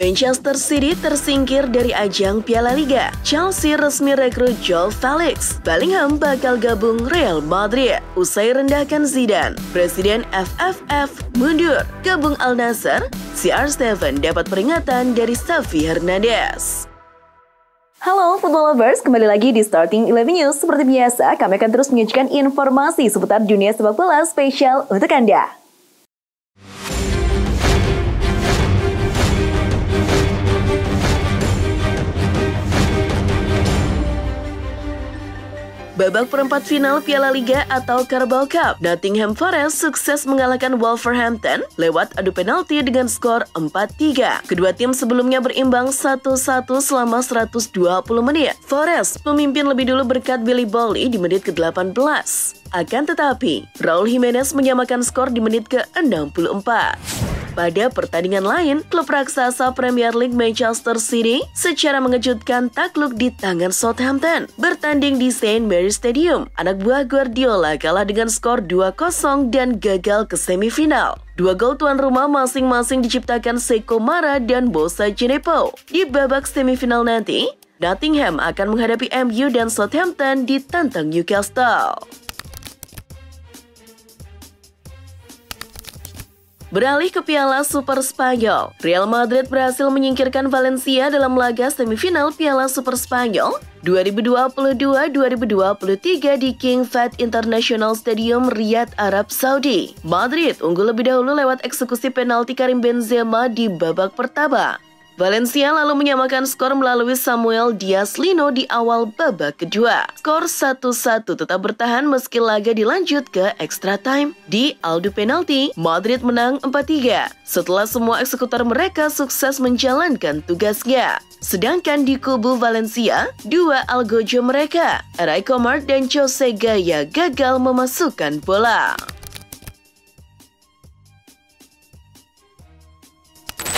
Manchester City tersingkir dari ajang Piala Liga. Chelsea resmi rekrut Joao Felix. Bellingham bakal gabung Real Madrid. Usai rendahkan Zidane, Presiden FFF mundur. Gabung Al Nassr, CR7 dapat peringatan dari Xavi Hernandez. Halo Football Lovers, kembali lagi di Starting 11 News. Seperti biasa, kami akan terus menyajikan informasi seputar dunia sepak bola spesial untuk Anda. Babak perempat final Piala Liga atau Carabao Cup, Nottingham Forest sukses mengalahkan Wolverhampton lewat adu penalti dengan skor 4-3. Kedua tim sebelumnya berimbang 1-1 selama 120 menit. Forest memimpin lebih dulu berkat Billy Bowley di menit ke-18. Akan tetapi, Raul Jimenez menyamakan skor di menit ke-64. Pada pertandingan lain, klub raksasa Premier League Manchester City secara mengejutkan takluk di tangan Southampton. Bertanding di St. Mary's Stadium, anak buah Guardiola kalah dengan skor 2-0 dan gagal ke semifinal. Dua gol tuan rumah masing-masing diciptakan Sekou Mara dan Bosa Djenepo. Di babak semifinal nanti, Nottingham akan menghadapi MU dan Southampton ditantang Newcastle. Beralih ke Piala Super Spanyol, Real Madrid berhasil menyingkirkan Valencia dalam laga semifinal Piala Super Spanyol 2022-2023 di King Fahd International Stadium, Riyadh, Arab Saudi. Madrid unggul lebih dahulu lewat eksekusi penalti Karim Benzema di babak pertama. Valencia lalu menyamakan skor melalui Samuel Diaz-Lino di awal babak kedua. Skor 1-1 tetap bertahan meski laga dilanjut ke extra time. Di adu penalti, Madrid menang 4-3 setelah semua eksekutor mereka sukses menjalankan tugasnya. Sedangkan di kubu Valencia, dua algojo mereka, Eray Komar dan Jose Gaya, gagal memasukkan bola.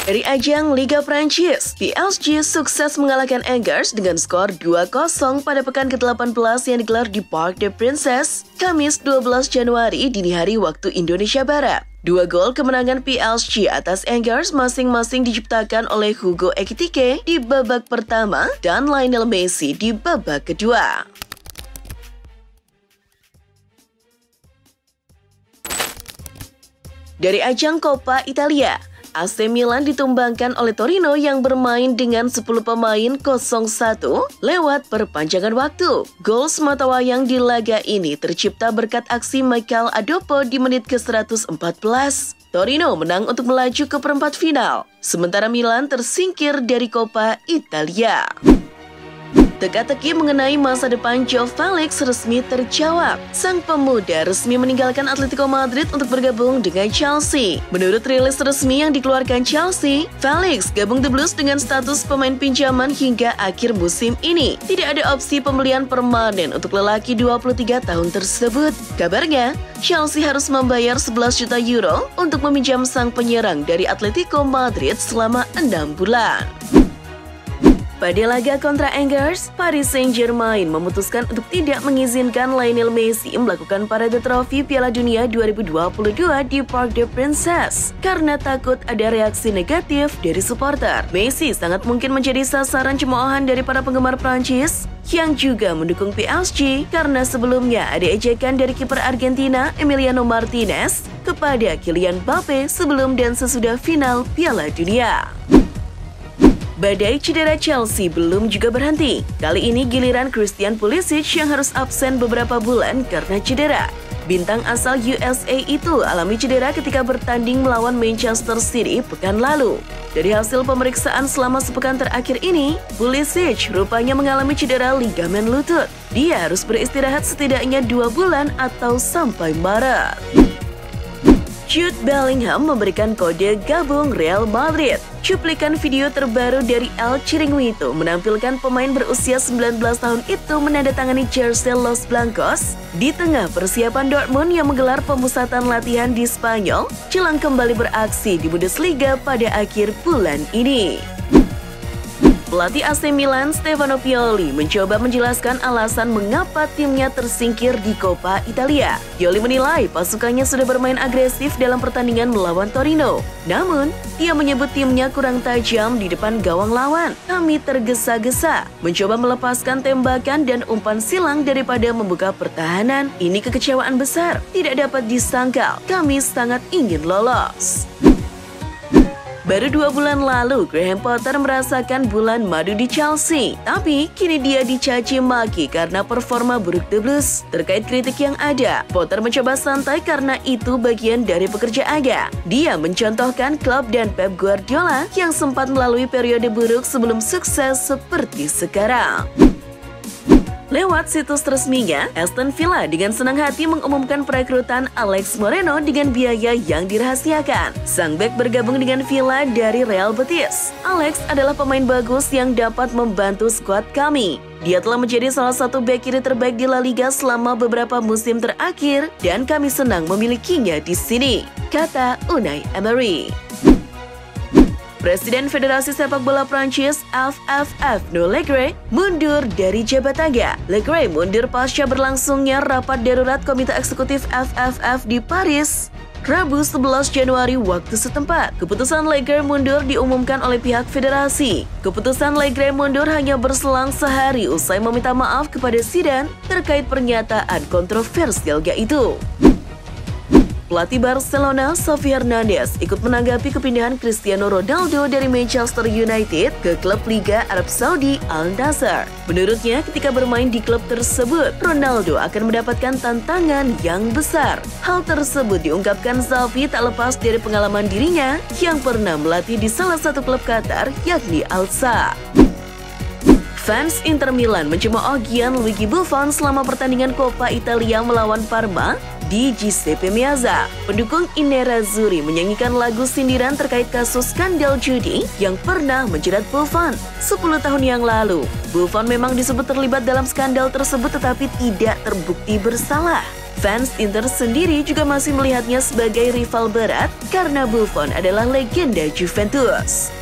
Dari ajang Liga Prancis, PSG sukses mengalahkan Angers dengan skor 2-0 pada pekan ke-18 yang digelar di Parc des Princes, Kamis 12 Januari dini hari waktu Indonesia Barat. Dua gol kemenangan PSG atas Angers masing-masing diciptakan oleh Hugo Ekitike di babak pertama dan Lionel Messi di babak kedua. Dari ajang Coppa Italia, AC Milan ditumbangkan oleh Torino yang bermain dengan 10 pemain 0-1 lewat perpanjangan waktu. Gol sematawayang di laga ini tercipta berkat aksi Michael Adopo di menit ke-114. Torino menang untuk melaju ke perempat final, sementara Milan tersingkir dari Coppa Italia. Teka-teki mengenai masa depan Joao Felix resmi terjawab. Sang pemuda resmi meninggalkan Atletico Madrid untuk bergabung dengan Chelsea. Menurut rilis resmi yang dikeluarkan Chelsea, Felix gabung The Blues dengan status pemain pinjaman hingga akhir musim ini. Tidak ada opsi pembelian permanen untuk lelaki 23 tahun tersebut. Kabarnya, Chelsea harus membayar 11 juta euro untuk meminjam sang penyerang dari Atletico Madrid selama 6 bulan. Pada laga kontra Angers, Paris Saint-Germain memutuskan untuk tidak mengizinkan Lionel Messi melakukan parade trofi Piala Dunia 2022 di Parc des Princes karena takut ada reaksi negatif dari supporter. Messi sangat mungkin menjadi sasaran cemoohan dari para penggemar Prancis yang juga mendukung PSG karena sebelumnya ada ejekan dari kiper Argentina Emiliano Martinez kepada Kylian Mbappe sebelum dan sesudah final Piala Dunia. Badai cedera Chelsea belum juga berhenti. Kali ini giliran Christian Pulisic yang harus absen beberapa bulan karena cedera. Bintang asal USA itu alami cedera ketika bertanding melawan Manchester City pekan lalu. Dari hasil pemeriksaan selama sepekan terakhir ini, Pulisic rupanya mengalami cedera ligamen lutut. Dia harus beristirahat setidaknya 2 bulan atau sampai Maret. Jude Bellingham memberikan kode gabung Real Madrid. Cuplikan video terbaru dari El Chiringuito menampilkan pemain berusia 19 tahun itu menandatangani jersey Los Blancos di tengah persiapan Dortmund yang menggelar pemusatan latihan di Spanyol jelang kembali beraksi di Bundesliga pada akhir bulan ini. Pelatih AC Milan Stefano Pioli mencoba menjelaskan alasan mengapa timnya tersingkir di Coppa Italia. Pioli menilai pasukannya sudah bermain agresif dalam pertandingan melawan Torino. Namun, ia menyebut timnya kurang tajam di depan gawang lawan. Kami tergesa-gesa, mencoba melepaskan tembakan dan umpan silang daripada membuka pertahanan. Ini kekecewaan besar, tidak dapat disangkal. Kami sangat ingin lolos. Baru 2 bulan lalu, Graham Potter merasakan bulan madu di Chelsea. Tapi, kini dia dicaci maki karena performa buruk The Blues. Terkait kritik yang ada, Potter mencoba santai karena itu bagian dari pekerjaannya. Dia mencontohkan klub dan Pep Guardiola yang sempat melalui periode buruk sebelum sukses seperti sekarang. Lewat situs resminya, Aston Villa dengan senang hati mengumumkan perekrutan Alex Moreno dengan biaya yang dirahasiakan. Sang bek bergabung dengan Villa dari Real Betis. Alex adalah pemain bagus yang dapat membantu skuad kami. Dia telah menjadi salah satu bek kiri terbaik di La Liga selama beberapa musim terakhir dan kami senang memilikinya di sini, kata Unai Emery. Presiden Federasi Sepak Bola Prancis FFF No Legre mundur dari jabatannya. Legre mundur pasca berlangsungnya rapat darurat Komite Eksekutif FFF di Paris Rabu 11 Januari waktu setempat. Keputusan Legre mundur diumumkan oleh pihak federasi. Keputusan Legre mundur hanya berselang sehari usai meminta maaf kepada Zidane terkait pernyataan kontroversialnya itu. Pelatih Barcelona, Xavi Hernandez, ikut menanggapi kepindahan Cristiano Ronaldo dari Manchester United ke klub Liga Arab Saudi Al Nassr. Menurutnya, ketika bermain di klub tersebut, Ronaldo akan mendapatkan tantangan yang besar. Hal tersebut diungkapkan Xavi tak lepas dari pengalaman dirinya yang pernah melatih di salah satu klub Qatar, yakni Al-Sadd. Fans Inter Milan mencemooh Gianluigi Buffon selama pertandingan Coppa Italia melawan Parma di Giuseppe Meazza. Pendukung I Nerazzurri menyanyikan lagu sindiran terkait kasus skandal judi yang pernah menjerat Buffon 10 tahun yang lalu. Buffon memang disebut terlibat dalam skandal tersebut tetapi tidak terbukti bersalah. Fans Inter sendiri juga masih melihatnya sebagai rival berat karena Buffon adalah legenda Juventus.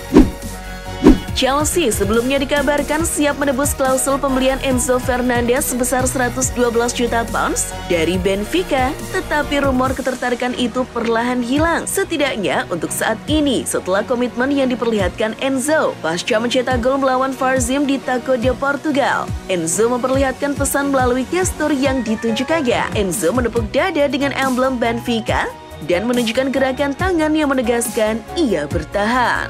Chelsea sebelumnya dikabarkan siap menebus klausul pembelian Enzo Fernandez sebesar 112 juta pounds dari Benfica, tetapi rumor ketertarikan itu perlahan hilang, setidaknya untuk saat ini setelah komitmen yang diperlihatkan Enzo pasca mencetak gol melawan Varzim di Taco de Portugal. Enzo memperlihatkan pesan melalui gestur yang ditunjukkannya. Enzo menepuk dada dengan emblem Benfica dan menunjukkan gerakan tangan yang menegaskan ia bertahan.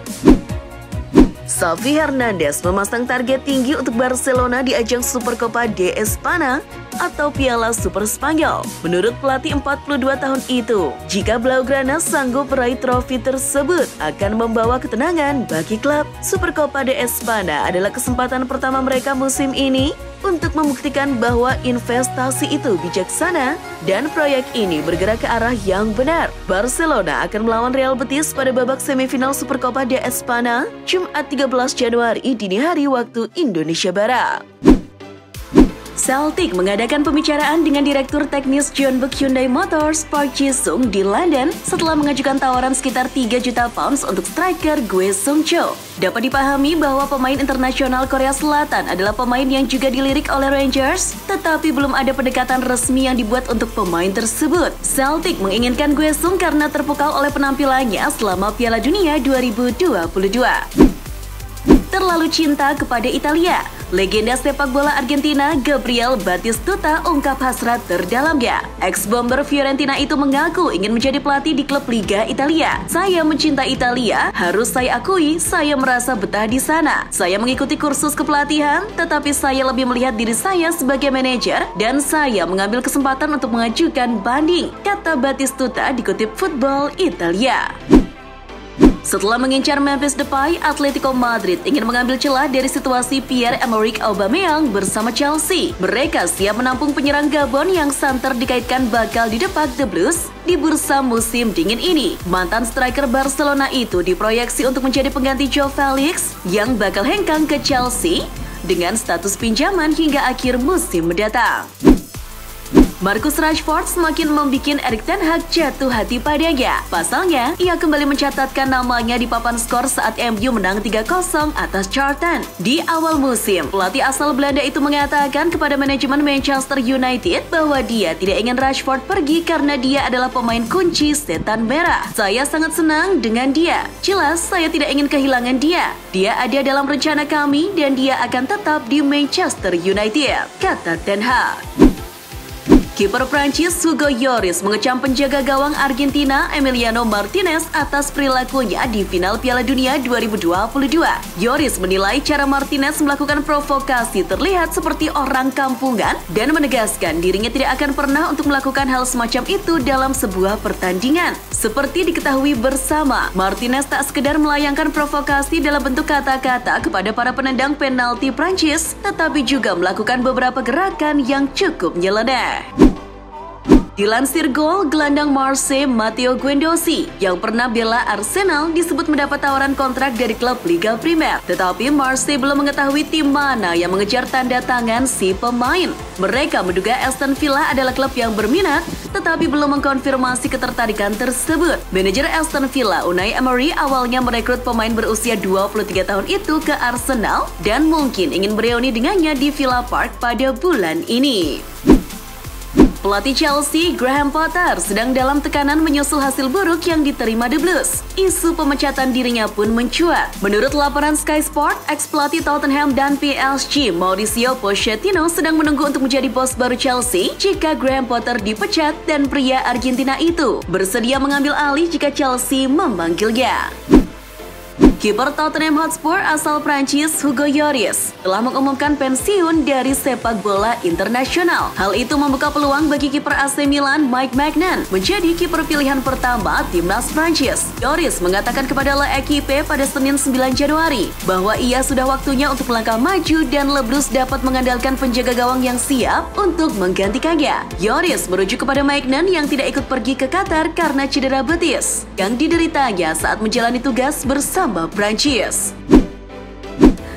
Xavi Hernandez memasang target tinggi untuk Barcelona di ajang Supercopa de España atau Piala Super Spanyol. Menurut pelatih 42 tahun itu, jika Blaugrana sanggup meraih trofi tersebut akan membawa ketenangan bagi klub. Supercopa de España adalah kesempatan pertama mereka musim ini untuk membuktikan bahwa investasi itu bijaksana dan proyek ini bergerak ke arah yang benar. Barcelona akan melawan Real Betis pada babak semifinal Supercopa de España Jumat 13 Januari dini hari waktu Indonesia Barat. Celtic mengadakan pembicaraan dengan Direktur Teknis Jeonbuk Hyundai Motors Park Ji-sung di London setelah mengajukan tawaran sekitar 3 juta pounds untuk striker Gue Sung-cho. Dapat dipahami bahwa pemain internasional Korea Selatan adalah pemain yang juga dilirik oleh Rangers, tetapi belum ada pendekatan resmi yang dibuat untuk pemain tersebut. Celtic menginginkan Gue Sung karena terpukau oleh penampilannya selama Piala Dunia 2022. Terlalu cinta kepada Italia. Legenda sepak bola Argentina Gabriel Batistuta ungkap hasrat terdalamnya. Ex-bomber Fiorentina itu mengaku ingin menjadi pelatih di klub Liga Italia. Saya mencintai Italia, harus saya akui saya merasa betah di sana. Saya mengikuti kursus kepelatihan, tetapi saya lebih melihat diri saya sebagai manajer dan saya mengambil kesempatan untuk mengajukan banding, kata Batistuta dikutip Football Italia. Setelah mengincar Memphis Depay, Atletico Madrid ingin mengambil celah dari situasi Pierre-Emerick Aubameyang bersama Chelsea. Mereka siap menampung penyerang Gabon yang santer dikaitkan bakal didepak The Blues di bursa musim dingin ini. Mantan striker Barcelona itu diproyeksi untuk menjadi pengganti Joe Felix yang bakal hengkang ke Chelsea dengan status pinjaman hingga akhir musim mendatang. Marcus Rashford semakin membuat Erik ten Hag jatuh hati padanya. Pasalnya, ia kembali mencatatkan namanya di papan skor saat MU menang 3-0 atas Charlton. Di awal musim, pelatih asal Belanda itu mengatakan kepada manajemen Manchester United bahwa dia tidak ingin Rashford pergi karena dia adalah pemain kunci setan merah. Saya sangat senang dengan dia. Jelas, saya tidak ingin kehilangan dia. Dia ada dalam rencana kami dan dia akan tetap di Manchester United, kata Ten Hag. Kiper Prancis Hugo Lloris mengecam penjaga gawang Argentina Emiliano Martinez atas perilakunya di final Piala Dunia 2022. Lloris menilai cara Martinez melakukan provokasi terlihat seperti orang kampungan dan menegaskan dirinya tidak akan pernah untuk melakukan hal semacam itu dalam sebuah pertandingan. Seperti diketahui bersama, Martinez tak sekedar melayangkan provokasi dalam bentuk kata-kata kepada para penendang penalti Prancis, tetapi juga melakukan beberapa gerakan yang cukup nyeleneh. Dilansir Gol, gelandang Marseille Matteo Guendouzi yang pernah bela Arsenal disebut mendapat tawaran kontrak dari klub Liga Primer. Tetapi Marseille belum mengetahui tim mana yang mengejar tanda tangan si pemain. Mereka menduga Aston Villa adalah klub yang berminat, tetapi belum mengkonfirmasi ketertarikan tersebut. Manajer Aston Villa, Unai Emery, awalnya merekrut pemain berusia 23 tahun itu ke Arsenal dan mungkin ingin bereuni dengannya di Villa Park pada bulan ini. Pelatih Chelsea, Graham Potter, sedang dalam tekanan menyusul hasil buruk yang diterima The Blues. Isu pemecatan dirinya pun mencuat. Menurut laporan Sky Sport, ex-pelatih Tottenham dan PSG, Mauricio Pochettino, sedang menunggu untuk menjadi bos baru Chelsea jika Graham Potter dipecat dan pria Argentina itu bersedia mengambil alih jika Chelsea memanggilnya. Kiper Tottenham Hotspur asal Prancis Hugo Lloris telah mengumumkan pensiun dari sepak bola internasional. Hal itu membuka peluang bagi kiper AC Milan Mike Maignan menjadi kiper pilihan pertama timnas Prancis. Lloris mengatakan kepada L'Equipe pada Senin 9 Januari bahwa ia sudah waktunya untuk melangkah maju dan Le Blues dapat mengandalkan penjaga gawang yang siap untuk menggantikannya. Lloris merujuk kepada Maignan yang tidak ikut pergi ke Qatar karena cedera betis yang dideritanya saat menjalani tugas bersama Prancis.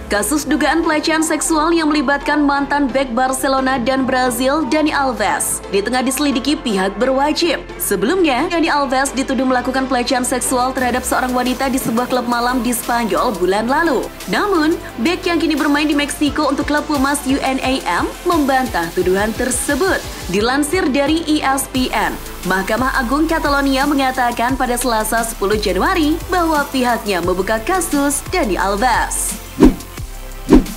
Kasus dugaan pelecehan seksual yang melibatkan mantan bek Barcelona dan Brazil, Dani Alves, di tengah diselidiki pihak berwajib. Sebelumnya, Dani Alves dituduh melakukan pelecehan seksual terhadap seorang wanita di sebuah klub malam di Spanyol bulan lalu. Namun, bek yang kini bermain di Meksiko untuk klub Pumas UNAM membantah tuduhan tersebut. Dilansir dari ESPN, Mahkamah Agung Catalonia mengatakan pada Selasa 10 Januari bahwa pihaknya membuka kasus Dani Alves.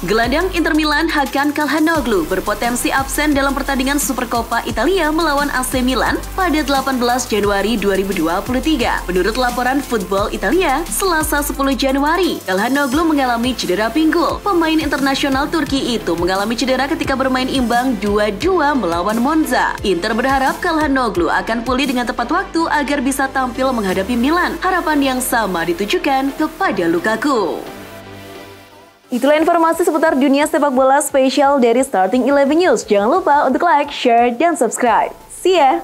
Gelandang Inter Milan Hakan Calhanoglu berpotensi absen dalam pertandingan Supercoppa Italia melawan AC Milan pada 18 Januari 2023. Menurut laporan Football Italia, Selasa 10 Januari, Calhanoglu mengalami cedera pinggul. Pemain internasional Turki itu mengalami cedera ketika bermain imbang 2-2 melawan Monza. Inter berharap Calhanoglu akan pulih dengan tepat waktu agar bisa tampil menghadapi Milan. Harapan yang sama ditujukan kepada Lukaku. Itulah informasi seputar dunia sepak bola spesial dari Starting 11 News. Jangan lupa untuk like, share, dan subscribe. See ya!